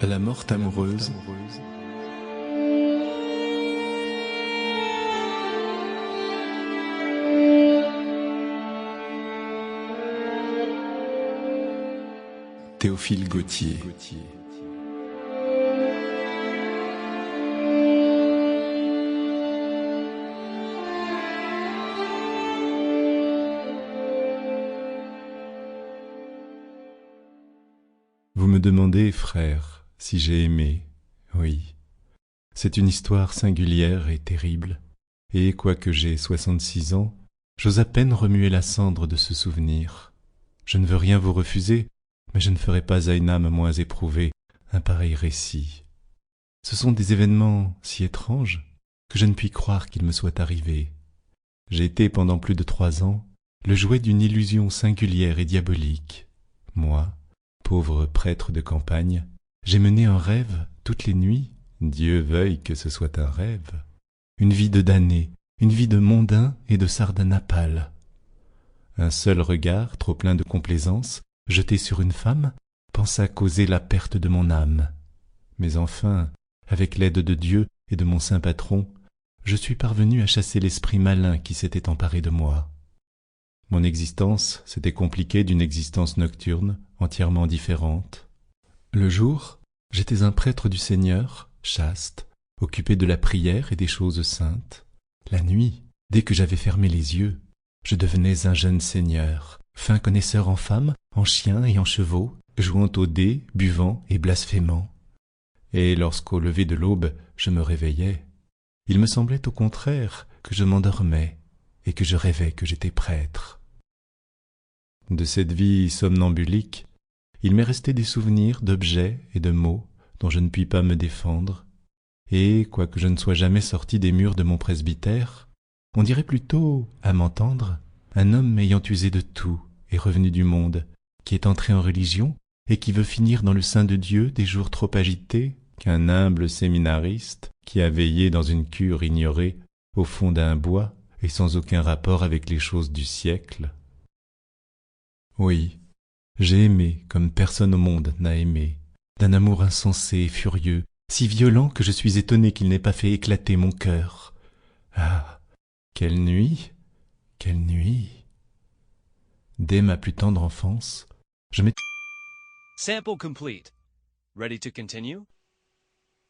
La morte amoureuse. Théophile Gautier. Vous me demandez, frère, si j'ai aimé. Oui. C'est une histoire singulière et terrible, et quoique j'aie 66 ans, j'ose à peine remuer la cendre de ce souvenir. Je ne veux rien vous refuser, mais je ne ferai pas à une âme moins éprouvée un pareil récit. Ce sont des événements si étranges que je ne puis croire qu'ils me soient arrivés. J'ai été pendant plus de 3 ans le jouet d'une illusion singulière et diabolique. Moi, pauvre prêtre de campagne, j'ai mené un rêve toutes les nuits, Dieu veuille que ce soit un rêve, une vie de damné, une vie de mondain et de sardanapale. Un seul regard, trop plein de complaisance, jeté sur une femme, pensa causer la perte de mon âme. Mais enfin, avec l'aide de Dieu et de mon saint patron, je suis parvenu à chasser l'esprit malin qui s'était emparé de moi. Mon existence s'était compliquée d'une existence nocturne, entièrement différente. Le jour, j'étais un prêtre du Seigneur, chaste, occupé de la prière et des choses saintes. La nuit, dès que j'avais fermé les yeux, je devenais un jeune seigneur, fin connaisseur en femmes, en chiens et en chevaux, jouant aux dés, buvant et blasphémant. Et lorsqu'au lever de l'aube, je me réveillais, il me semblait au contraire que je m'endormais et que je rêvais que j'étais prêtre. De cette vie somnambulique, il m'est resté des souvenirs d'objets et de mots dont je ne puis pas me défendre, et, quoique je ne sois jamais sorti des murs de mon presbytère, on dirait plutôt, à m'entendre, un homme ayant usé de tout et revenu du monde, qui est entré en religion et qui veut finir dans le sein de Dieu des jours trop agités qu'un humble séminariste qui a veillé dans une cure ignorée au fond d'un bois et sans aucun rapport avec les choses du siècle. Oui, j'ai aimé comme personne au monde n'a aimé, d'un amour insensé et furieux, si violent que je suis étonné qu'il n'ait pas fait éclater mon cœur. Ah, quelle nuit, quelle nuit! Dès ma plus tendre enfance, je m'étais... Sample complete. Ready to continue?